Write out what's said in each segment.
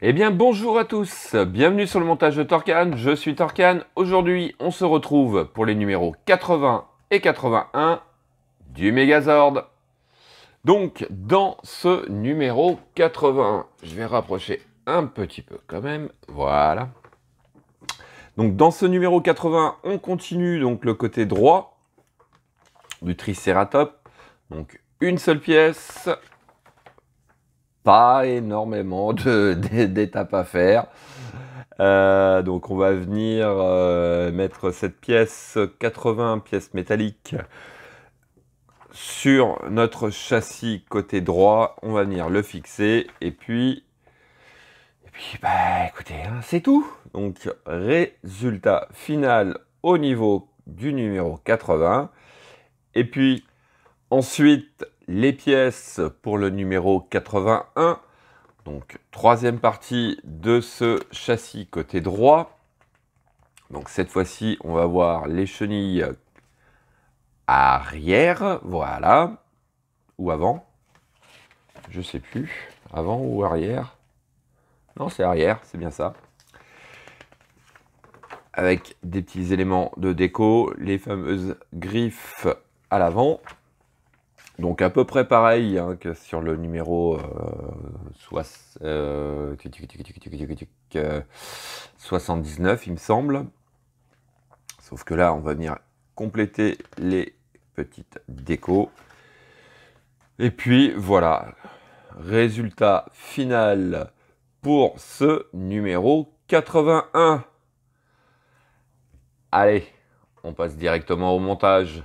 Eh bien bonjour à tous, bienvenue sur le montage de Torcan, je suis Torcan. Aujourd'hui on se retrouve pour les numéros 80 et 81 du Megazord. Donc dans ce numéro 81, je vais rapprocher un petit peu quand même, voilà. Donc dans ce numéro 80, on continue donc le côté droit du Triceratops. Donc une seule pièce, pas énormément d'étapes à faire. Donc on va venir mettre cette pièce 80, pièce métallique, sur notre châssis côté droit. On va venir le fixer et puis bah écoutez, hein, c'est tout. Donc résultat final au niveau du numéro 80. Et puis ensuite les pièces pour le numéro 81. Donc troisième partie de ce châssis côté droit. Donc cette fois-ci, on va voir les chenilles arrière, voilà, ou avant, je sais plus, avant ou arrière. Non, c'est arrière, c'est bien ça. Avec des petits éléments de déco, les fameuses griffes à l'avant. Donc à peu près pareil hein, que sur le numéro 79, il me semble. Sauf que là, on va venir compléter les petites décos. Et puis voilà, résultat final pour ce numéro 81. Allez, on passe directement au montage.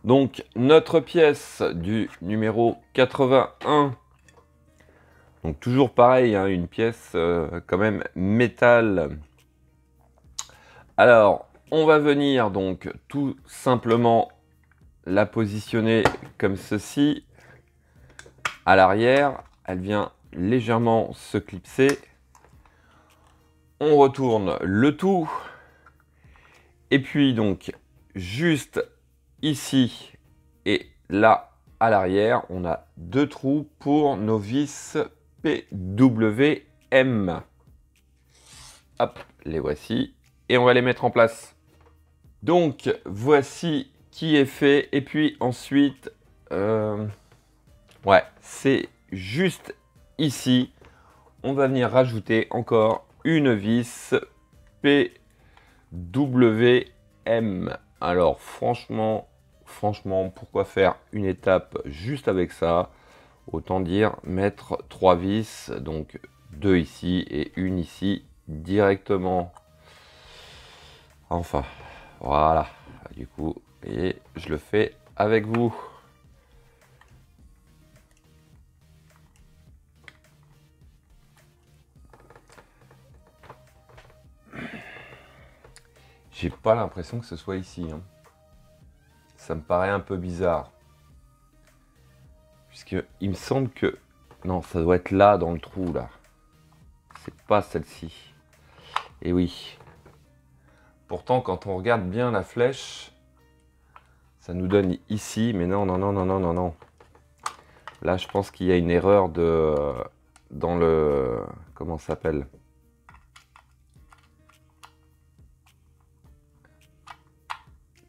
Donc notre pièce du numéro 81, donc toujours pareil, hein, une pièce quand même métal. Alors on va venir donc tout simplement la positionner comme ceci. À l'arrière, elle vient légèrement se clipser. On retourne le tout. Et puis donc juste ici et là à l'arrière, on a deux trous pour nos vis PWM. Hop, les voici. Et on va les mettre en place. Donc, voici qui est fait. Et puis ensuite, ouais, c'est juste ici. On va venir rajouter encore une vis PWM. Alors, franchement, pourquoi faire une étape juste avec ça? Autant dire mettre 3 vis, donc 2 ici et une ici directement. Enfin, voilà. Du coup, et je le fais avec vous. J'ai pas l'impression que ce soit ici. Hein. Ça me paraît un peu bizarre. Puisque il me semble que... Non, ça doit être là, dans le trou, là. C'est pas celle-ci. Et oui. Pourtant, quand on regarde bien la flèche, ça nous donne ici. Mais non, non, non, non, non, non, non. Là, je pense qu'il y a une erreur de... dans le... Comment ça s'appelle?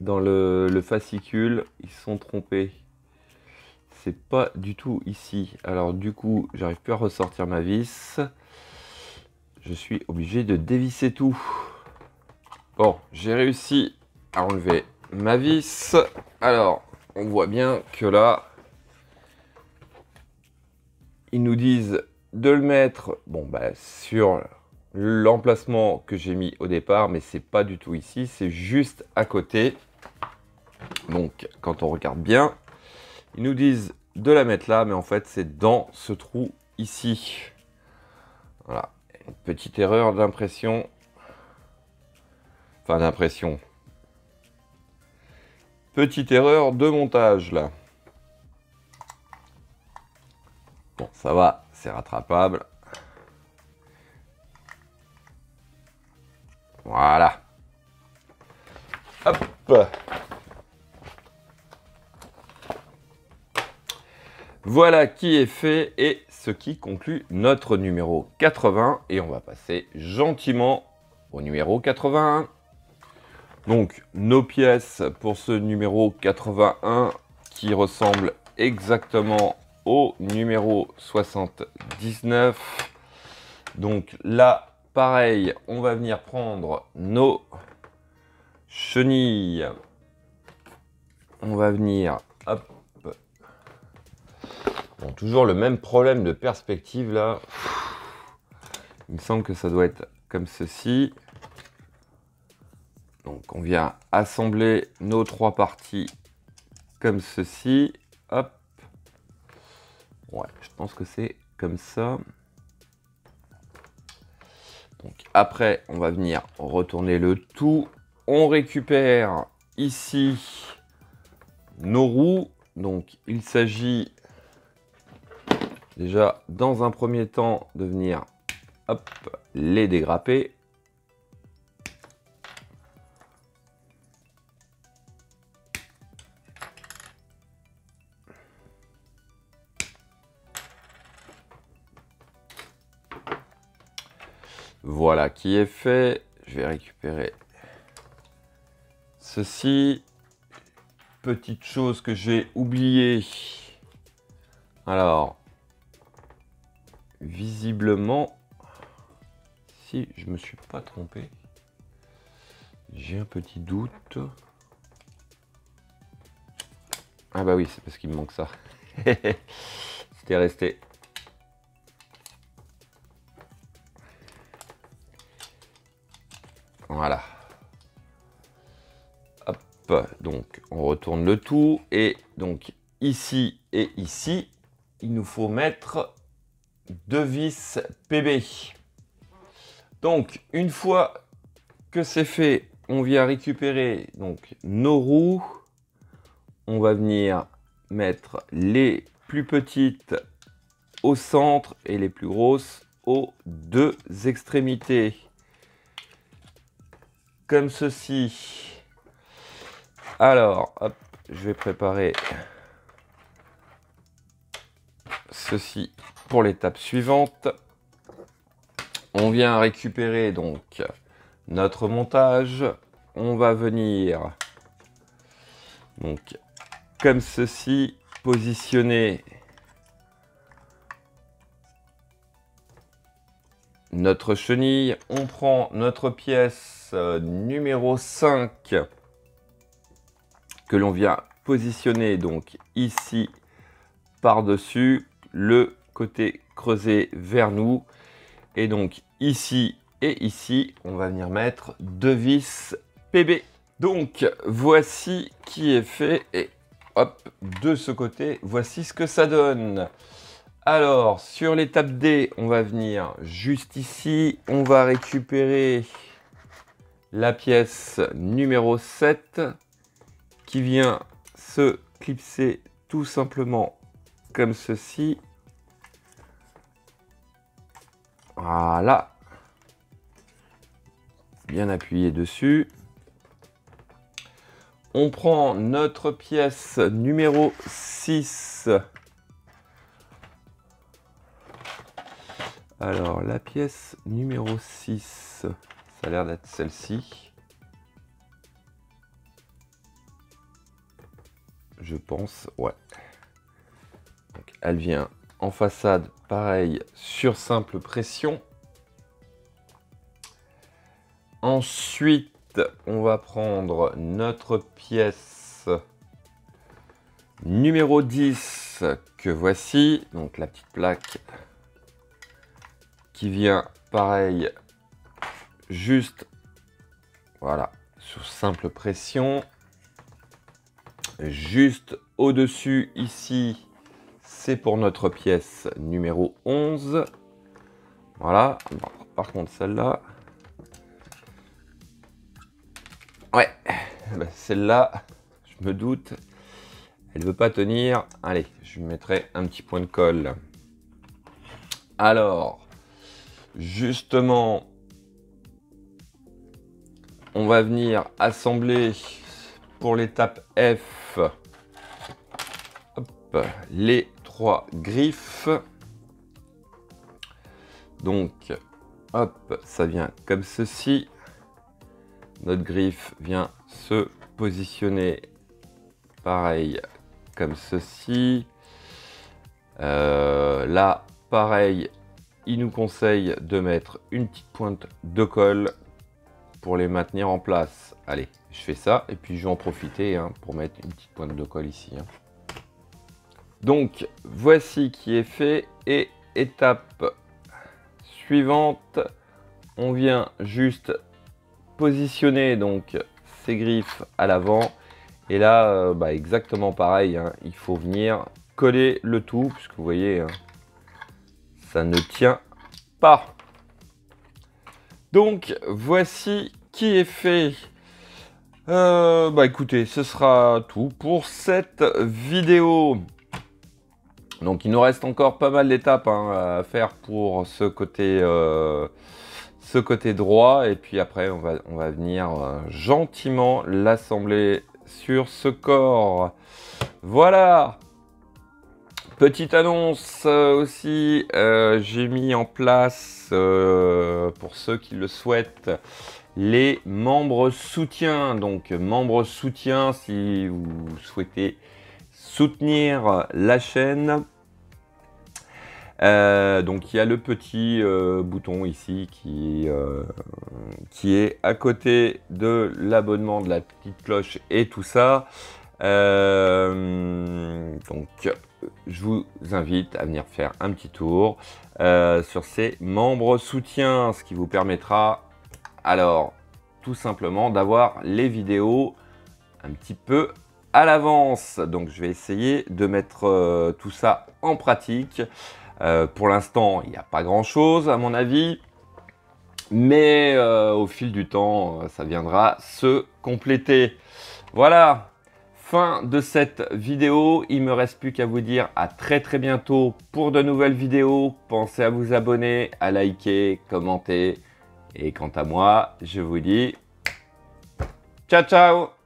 Dans le fascicule, ils se sont trompés. C'est pas du tout ici. Alors du coup, j'arrive plus à ressortir ma vis. Je suis obligé de dévisser tout. Bon, j'ai réussi à enlever ma vis. Alors, on voit bien que là, ils nous disent de le mettre sur l'emplacement que j'ai mis au départ, mais c'est pas du tout ici, c'est juste à côté. Donc, quand on regarde bien, ils nous disent de la mettre là, mais en fait, c'est dans ce trou ici. Voilà, une petite erreur d'impression. Enfin, d'impression. Petite erreur de montage, là. Bon, ça va, c'est rattrapable. Voilà. Hop. Voilà qui est fait et ce qui conclut notre numéro 80. Et on va passer gentiment au numéro 81. Donc, nos pièces pour ce numéro 81 qui ressemble exactement au numéro 79. Donc là, pareil, on va venir prendre nos chenilles. On va venir, hop. Bon, toujours le même problème de perspective là. Il me semble que ça doit être comme ceci. Donc on vient assembler nos trois parties comme ceci. Hop. Ouais, je pense que c'est comme ça. Donc après, on va venir retourner le tout. On récupère ici nos roues. Donc il s'agit déjà dans un premier temps de venir hop, les dégrapper. Voilà qui est fait. Je vais récupérer ceci. Petite chose que j'ai oublié. Alors, visiblement, si je me suis pas trompé, j'ai un petit doute. Ah bah oui, c'est parce qu'il me manque ça. C'était resté. Voilà. Hop, donc on retourne le tout. Et donc ici et ici, il nous faut mettre 2 vis PB. Donc une fois que c'est fait, on vient récupérer donc nos roues. On va venir mettre les plus petites au centre et les plus grosses aux deux extrémités. Comme ceci. Alors, hop, je vais préparer ceci pour l'étape suivante. On vient récupérer donc notre montage. On va venir donc comme ceci positionner notre chenille. On prend notre pièce numéro 5 que l'on vient positionner donc ici par-dessus, le côté creusé vers nous. Et donc ici et ici, on va venir mettre 2 vis PB. Donc voici qui est fait et hop, de ce côté, voici ce que ça donne. Alors, sur l'étape D, on va venir juste ici. On va récupérer la pièce numéro 7 qui vient se clipser tout simplement comme ceci. Voilà. Bien appuyé dessus. On prend notre pièce numéro 6. Alors, la pièce numéro 6, ça a l'air d'être celle-ci. Je pense, ouais. Donc, elle vient en façade, pareil, sur simple pression. Ensuite, on va prendre notre pièce numéro 10 que voici. Donc, la petite plaque qui vient pareil juste voilà sur simple pression, juste au dessus ici c'est pour notre pièce numéro 11. Voilà, par contre celle-là ouais, celle-là je me doute elle veut pas tenir. Allez, je lui mettrai un petit point de colle. Alors justement, on va venir assembler pour l'étape F hop, les 3 griffes. Donc, hop, ça vient comme ceci. Notre griffe vient se positionner pareil comme ceci. Là, pareil, il nous conseille de mettre une petite pointe de colle pour les maintenir en place. Allez, je fais ça et puis je vais en profiter pour mettre une petite pointe de colle ici. Donc, voici qui est fait. Et étape suivante, on vient juste positionner donc ces griffes à l'avant. Et là, exactement pareil, il faut venir coller le tout, puisque vous voyez, ça ne tient pas. Donc, voici qui est fait. Écoutez, ce sera tout pour cette vidéo. Donc, il nous reste encore pas mal d'étapes à faire pour ce côté droit. Et puis après, on va venir gentiment l'assembler sur ce corps. Voilà. Petite annonce aussi, j'ai mis en place, pour ceux qui le souhaitent, les membres soutiens. Donc, membres soutiens, si vous souhaitez soutenir la chaîne. Donc, il y a le petit bouton ici qui est à côté de l'abonnement, de la petite cloche et tout ça. Donc, je vous invite à venir faire un petit tour sur ces membres soutiens, ce qui vous permettra alors tout simplement d'avoir les vidéos un petit peu à l'avance. Donc, je vais essayer de mettre tout ça en pratique. Pour l'instant, il n'y a pas grand-chose à mon avis, mais au fil du temps, ça viendra se compléter. Voilà. Fin de cette vidéo, il me reste plus qu'à vous dire à très bientôt pour de nouvelles vidéos. Pensez à vous abonner, à liker, commenter. Et quant à moi, je vous dis ciao ciao.